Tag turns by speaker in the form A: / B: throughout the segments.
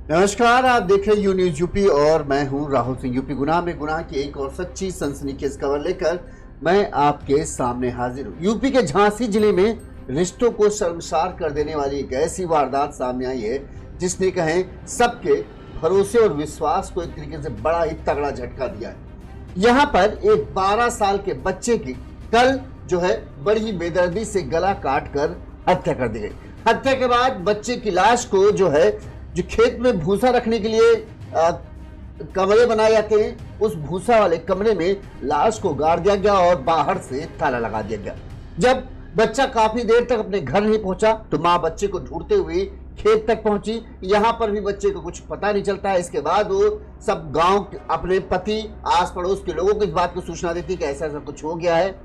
A: नमस्कार, आप देख रहे यू न्यूज यूपी और मैं हूं राहुल सिंह। यूपी गुनाह में गुनाह की एक और सच्ची सनसनीखेज खबर लेकर मैं आपके सामने हाजिर हूं। यूपी के झांसी जिले में रिश्तों को शर्मसार कर देने वाली एक ऐसी वारदात सामने आई है जिसने कहें सबके भरोसे और विश्वास को एक तरीके से बड़ा ही तगड़ा झटका दिया है। यहाँ पर एक 12 साल के बच्चे की कल जो है बड़ी ही बेदर्दी से गला काट कर हत्या कर दी गई। हत्या के बाद बच्चे की लाश को जो खेत में भूसा रखने के लिए कमरे बनाए जाते हैं, उस भूसा वाले कमरे में लाश को गाड़ दिया गया और बाहर से ताला लगा दिया गया। जब बच्चा काफी देर तक अपने घर नहीं पहुंचा तो मां बच्चे को ढूंढते हुए खेत तक पहुंची। यहां पर भी बच्चे को कुछ पता नहीं चलता है। इसके बाद वो सब गांव अपने पति, आस पड़ोस के लोगों को इस बात की सूचना देती कि ऐसा ऐसा कुछ हो गया है,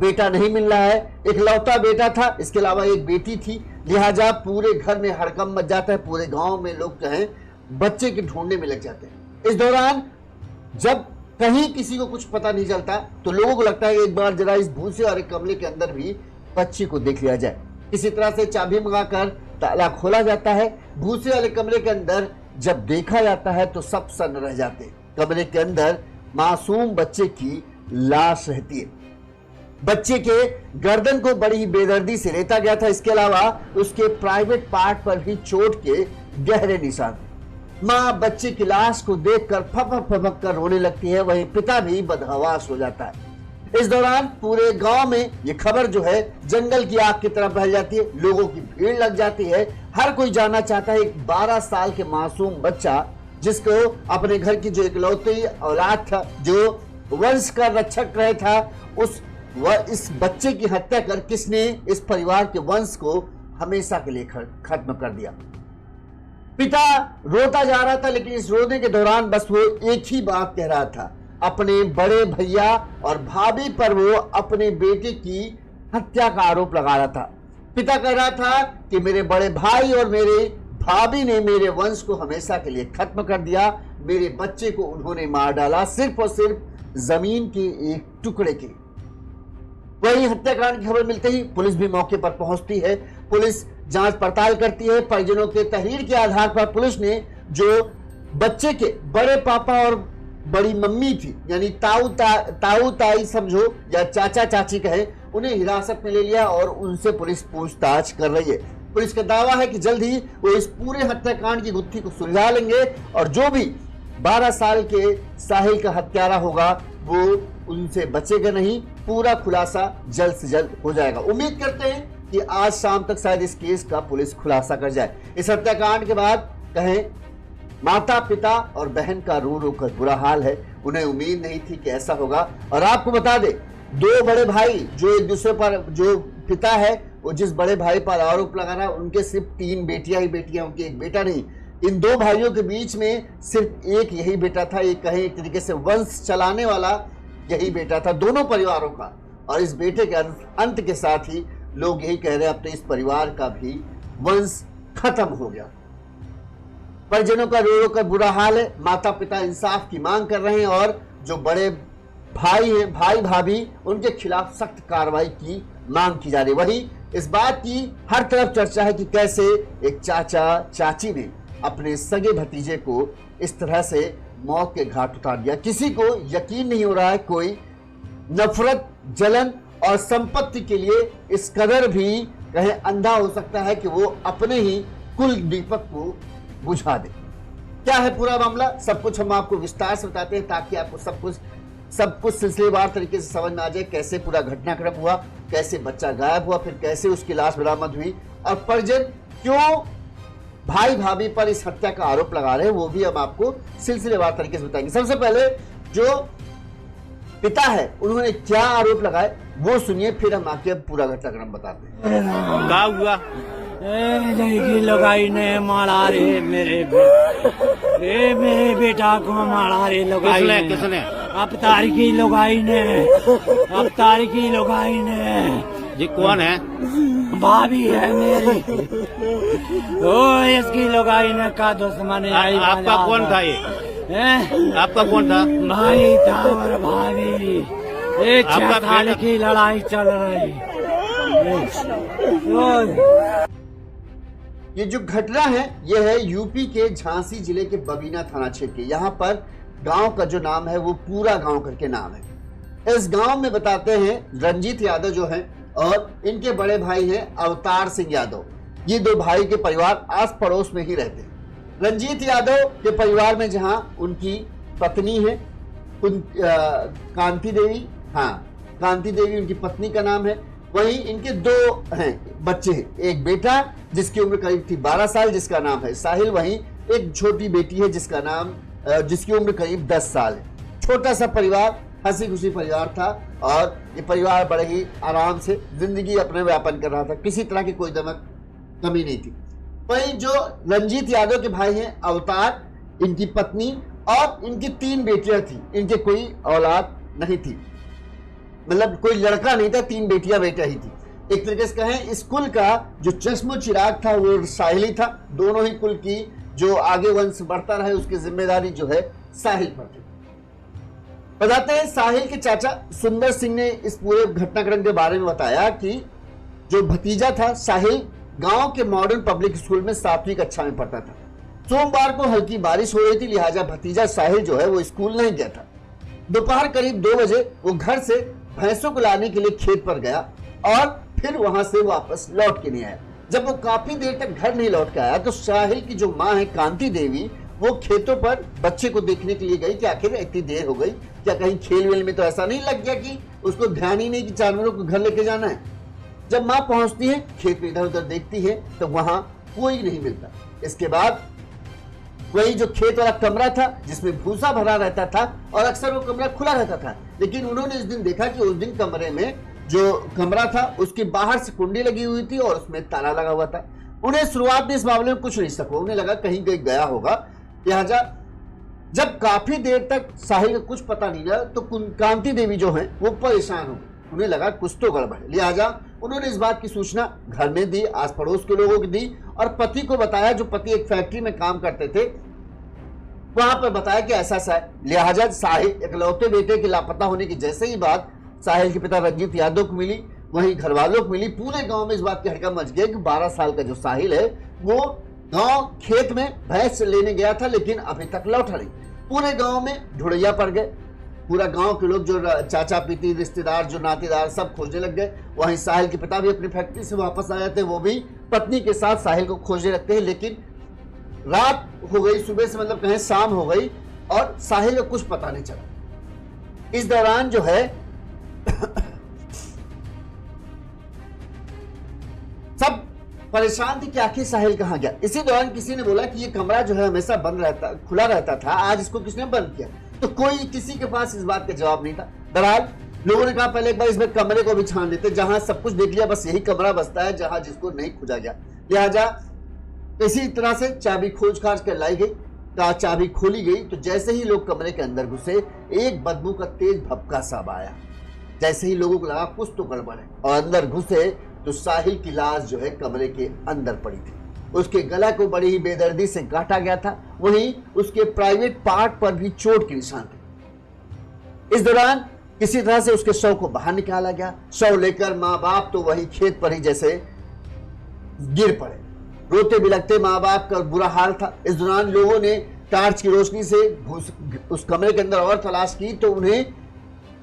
A: बेटा नहीं मिल रहा है। इकलौता बेटा था, इसके अलावा एक बेटी थी, लिहाजा पूरे घर में हड़कंप मच जाता है। पूरे गांव में लोग जो हैं बच्चे के ढूंढने में लग जाते हैं। इस दौरान जब कहीं किसी को कुछ पता नहीं चलता तो लोगों को लगता है कि एक बार जरा इस भूसे और एक कमरे के अंदर भी बच्ची को देख लिया जाए। किसी तरह से चाबी मंगाकर ताला खोला जाता है। भूसे वाले कमरे के अंदर जब देखा जाता है तो सब सन्न रह जाते हैं। कमरे के अंदर मासूम बच्चे की लाश रहती है। बच्चे के गर्दन को बड़ी ही बेदर्दी से लेटा गया था। इसके अलावा उसके प्राइवेट पार्ट पर भी चोट के गहरे निशान। मां बच्चे की लाश को देखकर फपक फपक कर रोने लगती है, वहीं पिता भी बदहवास हो जाता है। इस दौरान पूरे गांव में ये खबर जो है जंगल की आग की तरह फैल जाती है। लोगों की भीड़ लग जाती है। हर कोई जानना चाहता है एक 12 साल के मासूम बच्चा जिसको अपने घर की जो इकलौती औलाद था, जो वंश का रक्षक रहे था, इस बच्चे की हत्या कर किसने इस परिवार के वंश को हमेशा के लिए खत्म कर दिया। पिता रोता जा रहा था, लेकिन इस रोने के दौरान बस वो एक ही बात कह रहा था, अपने बड़े भैया और भाभी पर वो अपने बेटे की हत्या का आरोप लगा रहा था। पिता कह रहा था कि मेरे बड़े भाई और मेरे भाभी ने मेरे वंश को हमेशा के लिए खत्म कर दिया। मेरे बच्चे को उन्होंने मार डाला सिर्फ और सिर्फ जमीन के एक टुकड़े के। वही हत्याकांड की खबर मिलते ही पुलिस भी मौके पर पहुंचती है। पुलिस जांच पड़ताल करती है। परिजनों के तहरीर के आधार पर पुलिस ने जो बच्चे के बड़े पापा और बड़ी मम्मी थी, यानी ताऊ ताई समझो या चाचा चाची कहे, उन्हें हिरासत में ले लिया और उनसे पुलिस पूछताछ कर रही है। पुलिस का दावा है कि जल्द ही वो इस पूरे हत्याकांड की गुत्थी को सुलझा लेंगे और जो भी 12 साल के साहिल का हत्यारा होगा वो उनसे बचेगा नहीं। पूरा खुलासा जल्द से जल्द हो जाएगा। उम्मीद करते हैं कि आज शाम तक शायद इस केस का पुलिस खुलासा कर जाए। इस हत्याकांड के बाद कहें माता, पिता और बहन का रो रो कर बुरा हाल है। उन्हें उम्मीद नहीं थी कि ऐसा होगा। और आपको बता दे, दो बड़े भाई जो एक दूसरे पर, जो पिता है वो जिस बड़े भाई पर आरोप लगा रहा है, उनके सिर्फ 3 बेटियां ही बेटियां, उनके एक बेटा नहीं। इन 2 भाइयों के बीच में सिर्फ एक यही बेटा था। ये कहें एक तरीके से वंश चलाने वाला यही बेटा था दोनों परिवारों का। और इस बेटे के अंत के साथ ही लोग यही कह रहे हैं अब तो इस परिवार का भी वंश खत्म हो गया। परिजनों का रो रो कर बुरा हाल है। माता पिता इंसाफ की मांग कर रहे हैं और जो बड़े भाई हैं, भाई भाभी, उनके खिलाफ सख्त कार्रवाई की मांग की जा रही है। वही इस बात की हर तरफ चर्चा है कि कैसे एक चाचा चाची ने अपने सगे भतीजे को इस तरह से मौत के घाट उतार दिया। किसी को यकीन नहीं हो रहा है, कोई नफरत, जलन और संपत्ति के लिए इस कदर भी कहे अंधा हो सकता है कि वो अपने ही कुल दीपक को बुझा दे। क्या है पूरा मामला, सब कुछ हम आपको विस्तार से बताते हैं ताकि आपको सब कुछ सिलसिलेवार तरीके से समझ में आ जाए। कैसे पूरा घटनाक्रम हुआ, कैसे बच्चा गायब हुआ, फिर कैसे उसकी लाश बरामद हुई और परिजन क्यों भाई भाभी पर इस हत्या का आरोप लगा रहे हैं, वो भी हम आपको सिलसिलेवार तरीके से बताएंगे। सबसे पहले जो पिता है उन्होंने क्या आरोप लगाए वो सुनिए, फिर हम आके पूरा घटनाक्रम बताते हैं।
B: क्या हुआ?
C: लगाई ने मारा रे मेरे बेटा को मारा रे लगाई
B: किसने?
C: अब तारीखी लगाई ने
B: जी कौन है?
C: भाभी है मेरी। ओ इसकी लगाई ने का दुश्मन है।
B: आपका कौन था ये? आपका कौन था?
C: भाई था और भाभी। 6 साल की लड़ाई चल रही।
A: ये जो घटना है ये है यूपी के झांसी जिले के बबीना थाना क्षेत्र के। यहाँ पर गांव का जो नाम है वो पूरा गांव करके नाम है। इस गांव में बताते हैं रंजीत यादव जो है और इनके बड़े भाई हैं अवतार सिंह यादव। ये दो भाई के परिवार आस पड़ोस में ही रहते हैं। रंजीत यादव के परिवार में जहां उनकी पत्नी है कांति देवी, कांति देवी उनकी पत्नी का नाम है। वहीं इनके दो हैं बच्चे हैं, एक बेटा जिसकी उम्र करीब थी 12 साल जिसका नाम है साहिल, वहीं एक छोटी बेटी है जिसकी उम्र करीब 10 साल है। छोटा सा परिवार, हंसी खुशी परिवार था और ये परिवार बड़े ही आराम से जिंदगी अपने व्यापन कर रहा था, किसी तरह की कोई दमक कमी नहीं थी। वहीं जो रंजीत यादव के भाई हैं अवतार, इनकी पत्नी और इनकी 3 बेटियां थी, इनके कोई औलाद नहीं थी, मतलब कोई लड़का नहीं था, 3 बेटियां बेटा ही थी। एक तरीके से कहें इस कुल का जो चश्मो चिराग था वो साहिल ही था। दोनों ही कुल की जो आगे वंश बढ़ता रहे उसकी जिम्मेदारी जो है साहिल पर थी। बताते हैं साहिल के चाचा सुंदर सिंह ने इस पूरे घटनाक्रम के बारे में बताया कि जो भतीजा था साहिल गांव के मॉडर्न पब्लिक स्कूल में 7वीं कक्षा में पढ़ता था। सोमवार को हल्की बारिश हो रही थी, लिहाजा भतीजा साहिल जो है वो स्कूल नहीं गया था। दोपहर करीब 2 बजे वो घर से भैंसों को लाने के लिए खेत पर गया और फिर वहां से वापस लौट के नहीं आया। जब वो काफी देर तक घर नहीं लौट के आया तो साहिल की जो माँ है कांति देवी वो खेतों पर बच्चे को देखने के लिए गई कि आखिर इतनी देर हो गई, क्या कहीं खेल वेल में तो ऐसा नहीं लग गया कि उसको ध्यान ही नहीं कि जानवरों को घर लेके जाना है। जब माँ पहुंचती है खेत में इधर उधर देखती है तो वहां कोई नहीं मिलता। इसके बाद वही जो खेत वाला कमरा था जिसमें भूसा भरा रहता था और अक्सर वो कमरा खुला रहता था, लेकिन उन्होंने इस दिन देखा कि उस दिन कमरे में जो कमरा था उसके बाहर से कुंडी लगी हुई थी और उसमें ताला लगा हुआ था। उन्हें शुरुआत में इस मामले में कुछ नहीं सका, उन्हें लगा कहीं गया होगा। लिहाजा जब काफी देर तक साहिल का कुछ पता नहीं लगा तो कांति देवी जो है वो परेशान हो गई, उन्हें लगा कुछ तो गड़बड़ है। लिहाजा उन्होंने इस बात की सूचना घर में दी, आस पड़ोस के लोगों को दी और पति को बताया, जो पति एक फैक्ट्री में काम करते थे, वहां पर बताया कि ऐसा सा है। लिहाजा साहिल इकलौते बेटे के लापता होने की जैसे ही बात साहिल के पिता रंजीत यादव को मिली, वहीं घर वालों को मिली, पूरे गांव में इस बात की हड़कंप मच गई कि 12 साल का जो साहिल है वो गांव खेत में भैंस लेने गया था लेकिन अभी तक लौटा नहीं। पूरे गांव में ढुड़ैया पड़ गए, पूरा गांव के लोग जो चाचा पीती रिश्तेदार जो नातेदार सब खोजने लग गए। वहीं साहिल के पिता भी अपनी फैक्ट्री से वापस आ जाते, वो भी पत्नी के साथ साहिल को खोजने लगते हैं। लेकिन रात हो गई, सुबह से मतलब कहें शाम हो गई और साहिल को कुछ पता नहीं चला। इस दौरान जो है सब परेशान थे कि आखिर साहिल कहां गया। इसी दौरान किसी ने बोला कि ये कमरा जो है हमेशा बंद रहता, खुला रहता था, आज इसको किसने बंद किया? तो कोई किसी के पास इस बात का जवाब नहीं था। बहरहाल लोगों ने कहा पहले एक बार इसमें कमरे को भी छान देते, जहां सब कुछ देख लिया, बस यही कमरा बचता है जहां जिसको नहीं खोजा गया। लिहाजा इसी तरह से चाबी खोज खाज कर लाई गई, चाबी खोली गई तो जैसे ही लोग कमरे के अंदर घुसे एक बदबू का तेज भपका सा आया। जैसे ही लोगों को लगा कुछ तो गड़बड़ है और अंदर घुसे तो साहिल की लाश जो है कमरे के अंदर पड़ी थी। उसके गला को बड़ी ही बेदर्दी से काटा गया था, वहीं उसके प्राइवेट पार्ट पर भी चोट के निशान थे। इस दौरान किसी तरह से उसके शव को बाहर निकाला गया। शव लेकर माँ बाप तो वही खेत पर ही जैसे गिर पड़े, रोते बिलखते माँ बाप का बुरा हाल था। इस दौरान लोगों ने टार्च की रोशनी से उस कमरे के अंदर और तलाश की तो उन्हें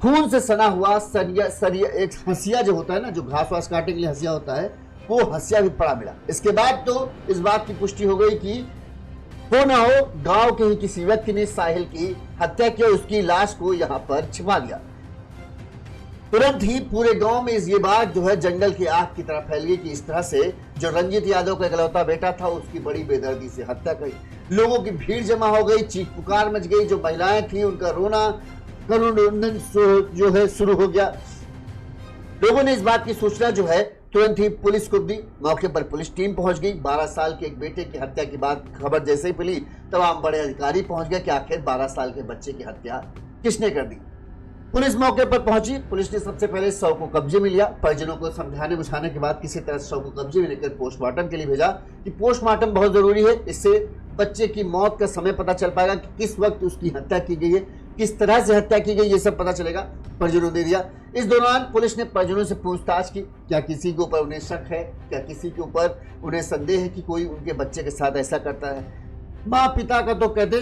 A: खून से सना हुआ सरिया एक हंसिया जो होता है ना, जो घास वास काटने के लिए हंसिया होता है, वो हंसिया भी पड़ा मिला। इसके बाद तो इस बात की पुष्टि हो गई कि हो ना हो गांव के ही किसी व्यक्ति ने साहिल की हत्या की और उसकी लाश को यहां पर छिपा दिया। तुरंत ही पूरे गांव में ये बात जो है जंगल की आग की तरह फैल गई कि इस तरह से जो रंजीत यादव का इकलौता बेटा था उसकी बड़ी बेदर्दी से हत्या करी। लोगों की भीड़ जमा हो गई, चीख पुकार मच गई, जो महिलाएं थी उनका रोना करुण जो है शुरू हो गया। लोगों ने इस बात की सूचना जो है तुरंत ही पुलिस को दी। मौके पर पुलिस टीम पहुंच गई। 12 साल के एक बेटे की हत्या की बात खबर जैसे ही मिली तमाम बड़े अधिकारी पहुंच गए कि आखिर 12 साल के बच्चे की हत्या किसने कर दी। पुलिस मौके पर पहुंची। पुलिस ने सबसे पहले शव को कब्जे में लिया। परिजनों को समझाने बुझाने के बाद किसी तरह शव को कब्जे में लेकर पोस्टमार्टम के लिए भेजा कि पोस्टमार्टम बहुत जरूरी है, इससे बच्चे की मौत का समय पता चल पाएगा कि किस वक्त उसकी हत्या की गई है। किस तरह से हत्या की गई ये सब पता चलेगा, परिजनों ने दिया। इस दौरान पुलिस ने परिजनों से पूछताछ की, क्या किसी के ऊपर उन्हें शक है, क्या किसी के ऊपर उन्हें संदेह है कि कोई उनके बच्चे के साथ ऐसा करता है। माँ पिता का तो कहते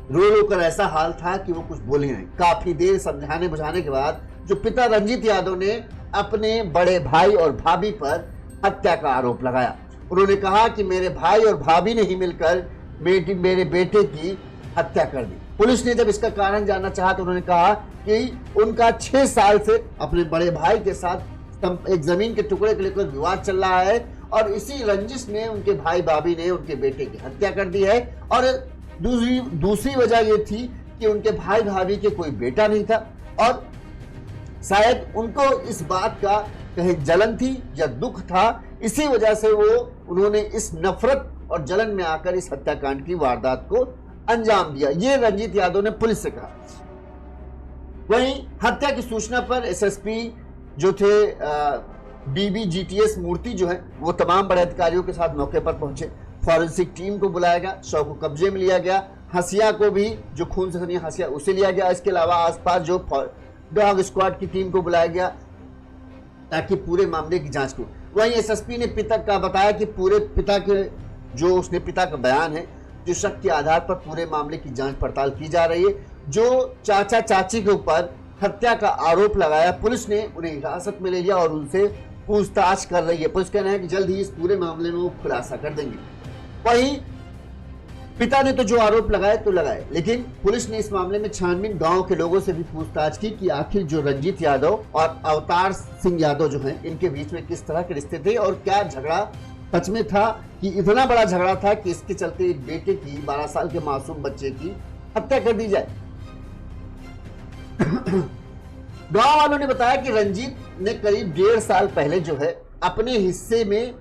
A: रो रो कर ऐसा हाल था कि वो कुछ बोले नहीं। काफी देर समझाने बुझाने के बाद जो पिता रंजीत यादव ने अपने बड़े भाई और भाभी पर हत्या का आरोप लगाया। उन्होंने कहा कि मेरे भाई और भाभी ने ही मिलकर मेरे बेटे की हत्या कर दी। पुलिस ने जब इसका कारण जानना चाहा तो उन्होंने कहा कि उनका 6 साल से अपने बड़े भाई के साथ एक जमीन के टुकड़े को लेकर विवाद चल रहा है और इसी रंजिश में उनके भाई भाभी ने उनके बेटे की हत्या कर दी है। और दूसरी वजह ये थी कि उनके भाई भाभी के कोई बेटा नहीं था और शायद उनको इस बात का कहीं जलन थी या दुख था, इसी वजह से उन्होंने इस नफरत और जलन में आकर इस हत्याकांड की वारदात को अंजाम दिया। ये रंजीत यादव ने पुलिस से कहा। वहीं हत्या की सूचना पर एसएसपी जो थे BBGTS मूर्ति जो है वो तमाम बड़े अधिकारियों के साथ मौके पर पहुंचे। फॉरेंसिक टीम को बुलाया गया, शव को कब्जे में लिया गया, हंसिया को भी जो खून से बनी हंसिया उसे लिया गया। इसके अलावा आसपास जो डॉग स्क्वाड की टीम को बुलाया गया ताकि पूरे मामले की जांच को। वहीं एसएसपी ने पिता का बताया कि पूरे पिता के जो उसने पिता का बयान है, जो शक के आधार पर पूरे मामले की जांच पड़ताल की जा रही है। जो चाचा चाची के ऊपर हत्या का आरोप लगाया, पुलिस ने उन्हें हिरासत में ले लिया और उनसे पूछताछ कर रही है। पुलिस कहना है कि जल्द ही इस पूरे मामले में वो खुलासा कर देंगे। वहीं पिता ने तो जो आरोप लगाए तो लगाए, लेकिन पुलिस ने इस मामले में छानबीन गांव के लोगों से भी पूछताछ की कि आखिर जो रंजीत यादव और अवतार सिंह यादव जो हैं, इनके बीच में किस तरह के रिश्ते थे और क्या झगड़ा सच में था कि इतना बड़ा झगड़ा था कि इसके चलते एक बेटे की 12 साल के मासूम बच्चे की हत्या कर दी जाए। गांव वालों ने बताया कि रंजीत ने करीब 1.5 साल पहले जो है अपने हिस्से में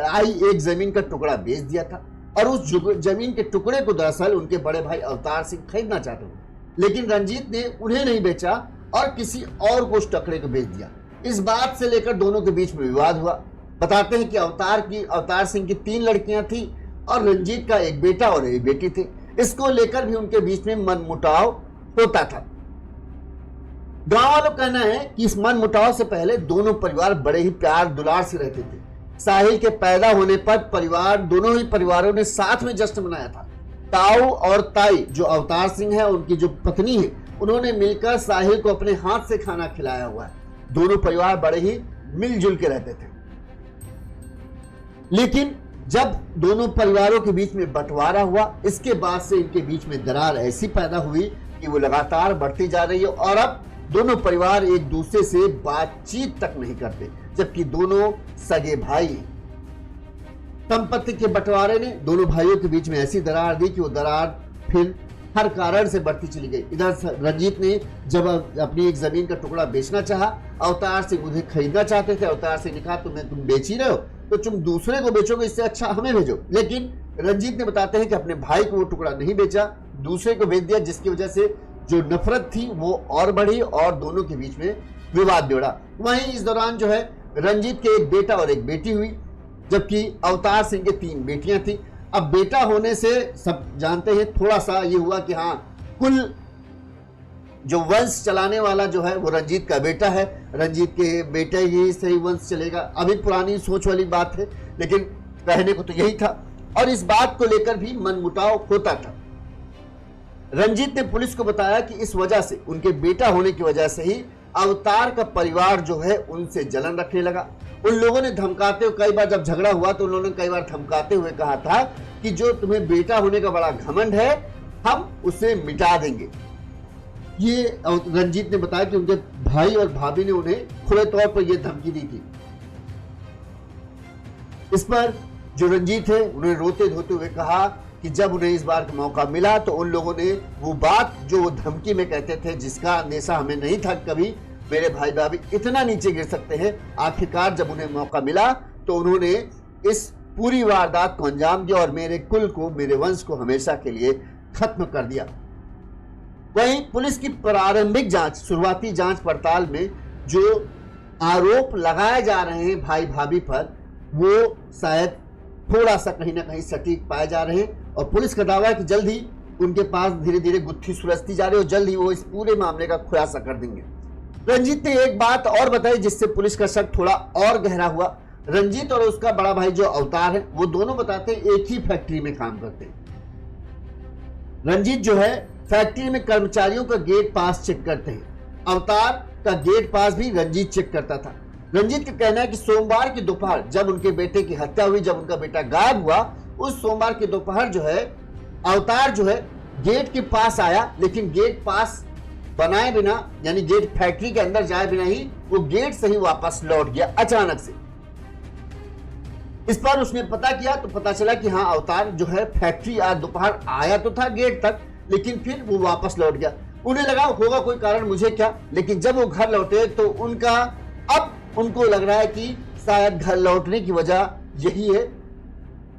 A: आई एक जमीन का टुकड़ा बेच दिया था और उस जमीन के टुकड़े को दरअसल उनके बड़े भाई अवतार सिंह खरीदना चाहते थे, लेकिन रंजीत ने उन्हें नहीं बेचा और किसी और को उस टुकड़े को बेच दिया। इस बात से लेकर दोनों के बीच में विवाद हुआ। बताते हैं कि अवतार सिंह की 3 लड़कियां थी और रंजीत का एक बेटा और एक बेटी थी। इसको लेकर भी उनके बीच में मनमुटाव होता था। गांव वालों का कहना है कि इस मनमुटाव से पहले दोनों परिवार बड़े ही प्यार दुलार से रहते थे। साहिल के पैदा होने पर दोनों ही परिवारों ने साथ में जश्न मनाया था। ताऊ और ताई जो अवतार सिंह है, उनकी जो पत्नी है, उन्होंने मिलकर साहिल को अपने हाथ से खाना खिलाया हुआ है। दोनों परिवार बड़े ही मिलजुल के रहते थे। लेकिन जब दोनों परिवारों के बीच में बंटवारा हुआ, इसके बाद से इनके बीच में दरार ऐसी पैदा हुई कि वो लगातार बढ़ती जा रही है और अब दोनों परिवार एक दूसरे से बातचीत तक नहीं करते, जबकि दोनों सगे भाई। संपत्ति के बंटवारे ने दोनों भाइयों के बीच में ऐसी दरार दी कि वो दरार फिर हर कारण से बढ़ती चली गई। इधर रंजीत ने जब अपनी एक जमीन का टुकड़ा बेचना चाहा, अवतार सिंह उन्हें खरीदना चाहते थे। अवतार सिंह ने कहा तुम बेच ही रहे हो तो तुम दूसरे को बेचोगे, इससे अच्छा हमें भेजो। लेकिन रंजीत ने बताते हैं कि अपने भाई को वो टुकड़ा नहीं बेचा, दूसरे को बेच दिया, जिसकी वजह से जो नफरत थी वो और बढ़ी और दोनों के बीच में विवाद बढ़ा। वहीं इस दौरान जो है रंजीत के एक बेटा और एक बेटी हुई, जबकि अवतार सिंह के 3 बेटियां थी। अब बेटा होने से सब जानते हैं थोड़ा सा ये हुआ कि हाँ, कुल जो वंश चलाने वाला जो है वो रंजीत का बेटा है, रंजीत के बेटे ही से ही वंश चलेगा। अभी पुरानी सोच वाली बात है, लेकिन कहने को तो यही था और इस बात को लेकर भी मनमुटाव होता था। रंजीत ने पुलिस को बताया कि इस वजह से, उनके बेटा होने की वजह से ही अवतार का परिवार जो है उनसे जलन रखने लगा। उन लोगों ने धमकाते हुए, कई बार जब झगड़ा हुआ तो उन्होंने कई बार धमकाते हुए कहा था कि जो तुम्हें बेटा होने का बड़ा घमंड है, हम उसे मिटा देंगे। ये रंजीत ने बताया कि उनके भाई और भाभी ने उन्हें खुले तौर पर यह धमकी दी थी। इस पर जो रंजीत है उन्हें रोते धोते हुए कहा कि जब उन्हें इस बार का मौका मिला तो उन लोगों ने वो बात जो वो धमकी में कहते थे, जिसका अंदेशा हमें नहीं था कभी मेरे भाई भाभी इतना नीचे गिर सकते हैं, आखिरकार जब उन्हें मौका मिला तो उन्होंने इस पूरी वारदात को अंजाम दिया और मेरे कुल को, मेरे वंश को हमेशा के लिए खत्म कर दिया। वहीं पुलिस की प्रारंभिक जांच, शुरुआती जांच पड़ताल में जो आरोप लगाए जा रहे हैं भाई भाभी पर, वो शायद थोड़ा सा कहीं ना कहीं सटीक पाए जा रहे हैं और पुलिस का दावा है कि जल्द ही उनके पास धीरे धीरे गुत्थी सुलझती जा रही है और जल्द ही वो इस पूरे मामले का खुलासा कर देंगे। रंजीत ने एक बात और बताई जिससे पुलिस का शक थोड़ा और गहरा हुआ। रंजीत और उसका बड़ा भाई जो अवतार है, वो दोनों बताते हैं एक ही फैक्ट्री में काम करते हैं। रंजीत जो है फैक्ट्री में कर्मचारियों का गेट पास चेक करते हैं। अवतार का गेट पास भी रंजीत चेक करता था। रंजीत का कहना है कि सोमवार की दोपहर जब उनके बेटे की हत्या हुई, जब उनका बेटा गायब हुआ, उस सोमवार की दोपहर जो है अवतार जो है गेट के पास आया, लेकिन गेट पास बनाए बिना, यानी गेट फैक्ट्री के अंदर जाए बिना ही वो गेट से ही वापस लौट गया अचानक से। इस पर उसने पता किया तो पता चला कि हाँ, अवतार जो है फैक्ट्री आज दोपहर आया तो था गेट तक, लेकिन फिर वो वापस लौट गया। उन्हें लगा होगा कोई कारण, मुझे क्या, लेकिन जब वो घर लौटे तो उनको लग रहा है कि शायद घर लौटने की वजह यही है।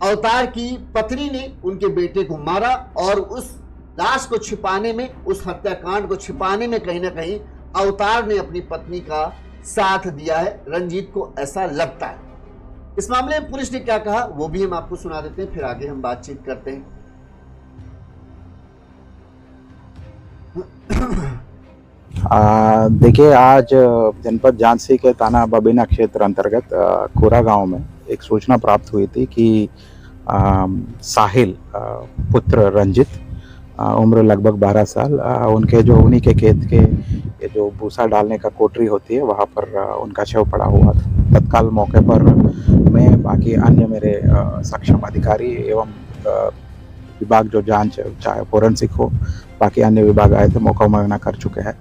A: अवतार की पत्नी ने उनके बेटे को मारा और उस लाश को छिपाने में, उस हत्याकांड को छिपाने में कहीं ना कहीं अवतार ने अपनी पत्नी का साथ दिया है। रंजीत को ऐसा लगता है। इस मामले में पुलिस ने क्या कहा वो भी हम आपको सुना देते हैं, फिर आगे हम बातचीत करते हैं।
D: देखिए, आज जनपद झांसी के थाना बबीना क्षेत्र अंतर्गत कोरा गांव में एक सूचना प्राप्त हुई थी कि साहिल पुत्र रंजित, उम्र लगभग 12 साल, उनके जो उन्हीं के खेत के ये जो भूसा डालने का कोठरी होती है वहाँ पर उनका शव पड़ा हुआ था। तत्काल मौके पर मैं, बाकी अन्य मेरे सक्षम अधिकारी एवं विभाग जो जांच, चाहे फोरेंसिक हो, बाकी अन्य विभाग आए थे, मौका मुआयना कर चुके हैं।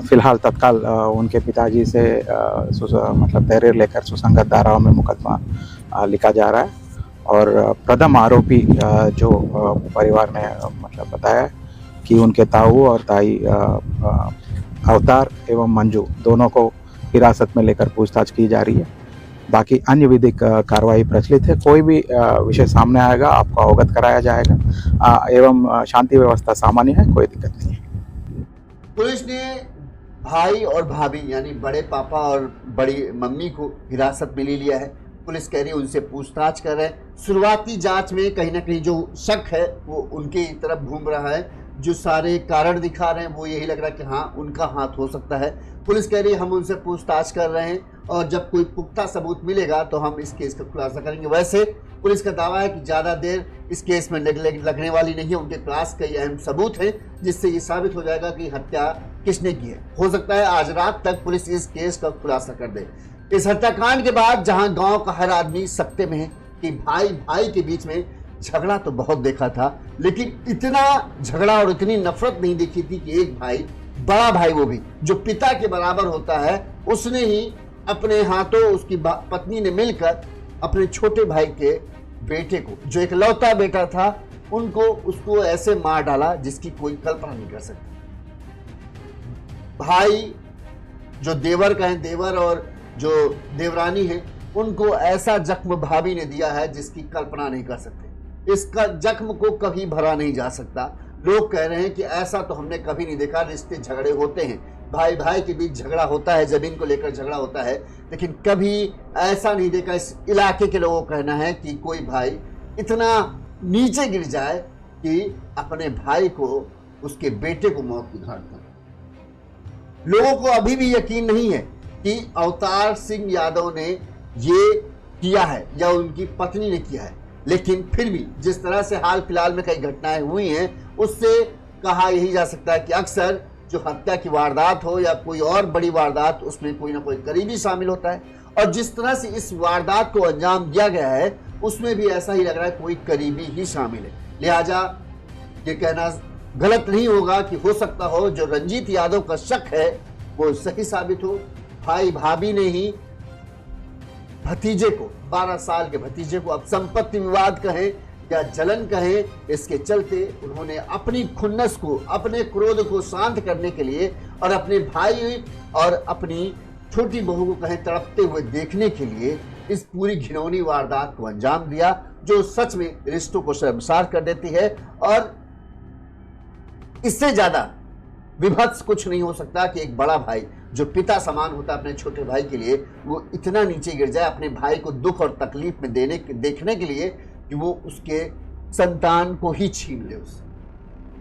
D: फिलहाल तत्काल उनके पिताजी से मतलब तहरीर लेकर सुसंगत धाराओं में मुकदमा लिखा जा रहा है और प्रथम आरोपी जो परिवार ने मतलब बताया कि उनके ताऊ और ताई अवतार एवं मंजू दोनों को हिरासत में लेकर पूछताछ की जा रही है। बाकी अन्य विधिक कार्रवाई प्रचलित है। कोई भी विषय सामने आएगा आपको अवगत कराया जाएगा एवं शांति व्यवस्था सामान्य है, कोई दिक्कत नहीं है।
A: पुलिस ने भाई और भाभी यानी बड़े पापा और बड़ी मम्मी को हिरासत में ले लिया है। पुलिस कह रही है उनसे पूछताछ कर रहे हैं। शुरुआती जांच में कहीं ना कहीं जो शक है वो उनके तरफ घूम रहा है। जो सारे कारण दिखा रहे हैं वो यही लग रहा है कि हाँ, उनका हाथ हो सकता है। पुलिस कह रही है हम उनसे पूछताछ कर रहे हैं और जब कोई पुख्ता सबूत मिलेगा तो हम इस केस का खुलासा करेंगे। वैसे पुलिस का दावा है कि ज़्यादा देर इस केस में लगने वाली नहीं है। उनके पास कई अहम सबूत हैं जिससे ये साबित हो जाएगा कि हत्या किसने की है। हो सकता है आज रात तक पुलिस इस केस का खुलासा कर दे। इस हत्याकांड के बाद जहां गांव का हर आदमी सकते में है कि भाई भाई के बीच में झगड़ा तो बहुत देखा था, लेकिन इतना झगड़ा और इतनी नफरत नहीं देखी थी कि एक भाई, बड़ा भाई वो भी जो पिता के बराबर होता है, उसने ही अपने हाथों उसकी पत्नी ने मिलकर अपने छोटे भाई के बेटे को, जो एक लौता बेटा था, उसको ऐसे मार डाला जिसकी कोई कल्पना नहीं कर सकती। भाई जो देवर का है, देवर और जो देवरानी है, उनको ऐसा जख्म भाभी ने दिया है जिसकी कल्पना नहीं कर सकते। इसका जख्म को कभी भरा नहीं जा सकता। लोग कह रहे हैं कि ऐसा तो हमने कभी नहीं देखा। रिश्ते झगड़े होते हैं, भाई भाई के बीच झगड़ा होता है, जमीन को लेकर झगड़ा होता है, लेकिन कभी ऐसा नहीं देखा। इस इलाके के लोगों का कहना है कि कोई भाई इतना नीचे गिर जाए कि अपने भाई को, उसके बेटे को मौत की घाट कर। लोगों को अभी भी यकीन नहीं है कि अवतार सिंह यादव ने ये किया है या उनकी पत्नी ने किया है, लेकिन फिर भी जिस तरह से हाल फिलहाल में कई घटनाएं हुई हैं, उससे कहा यही जा सकता है कि अक्सर जो हत्या की वारदात हो या कोई और बड़ी वारदात, उसमें कोई ना कोई करीबी शामिल होता है। और जिस तरह से इस वारदात को अंजाम दिया गया है उसमें भी ऐसा ही लग रहा है कोई करीबी ही शामिल है। लिहाजा ये कहना गलत नहीं होगा कि हो सकता हो जो रंजीत यादव का शक है वो सही साबित हो। भाई भाभी ने ही भतीजे को, 12 साल के भतीजे को, अब संपत्ति विवाद कहें या जलन कहें, इसके चलते उन्होंने अपनी खुन्नस को, अपने क्रोध को शांत करने के लिए और अपने भाई और अपनी छोटी बहू को कहें तड़पते हुए देखने के लिए इस पूरी घिनौनी वारदात को अंजाम दिया, जो सच में रिश्तों को शर्मसार कर देती है। और इससे ज्यादा विभत्स कुछ नहीं हो सकता कि एक बड़ा भाई जो पिता समान होता है अपने छोटे भाई के लिए, वो इतना नीचे गिर जाए अपने भाई को दुख और तकलीफ में देखने के लिए कि वो उसके संतान को ही छीन ले उससे।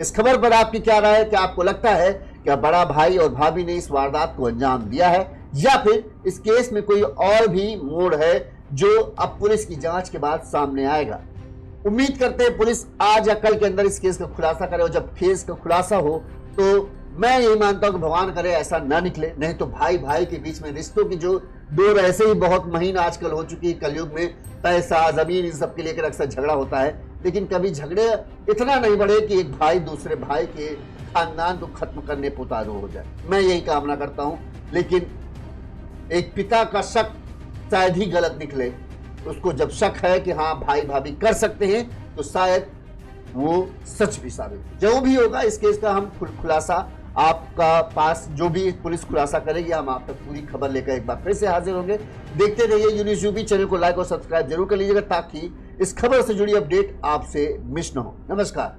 A: इस खबर पर आपकी क्या राय है? क्या आपको लगता है कि बड़ा भाई और भाभी ने इस वारदात को अंजाम दिया है, या फिर इस केस में कोई और भी मोड़ है जो अब पुलिस की जांच के बाद सामने आएगा? उम्मीद करते हैं पुलिस आज या कल के अंदर इस केस का खुलासा करे, और जब केस का खुलासा हो तो मैं यही मानता हूं कि भगवान करे ऐसा ना निकले, नहीं तो भाई भाई के बीच में रिश्तों की जो डोर ऐसे ही बहुत महीन आजकल हो चुकी है। कलयुग में पैसा, जमीन, इन सब के लेकर अक्सर झगड़ा होता है, लेकिन कभी झगड़े इतना नहीं बढ़े कि एक भाई दूसरे भाई के खानदान को खत्म करने पर उतारू हो जाए। मैं यही कामना करता हूं, लेकिन एक पिता का शक शायद ही गलत निकले। उसको जब शक है कि हाँ भाई भाभी कर सकते हैं, तो शायद वो सच भी साबित। जो भी होगा इस केस का हम खुलासा आपका पास जो भी पुलिस खुलासा करेगी, हम आप तक पूरी खबर लेकर एक बार फिर से हाजिर होंगे। देखते रहिए यू न्यूज़ यूपी। चैनल को लाइक और सब्सक्राइब जरूर कर लीजिएगा ताकि इस खबर से जुड़ी अपडेट आपसे मिस न हो। नमस्कार।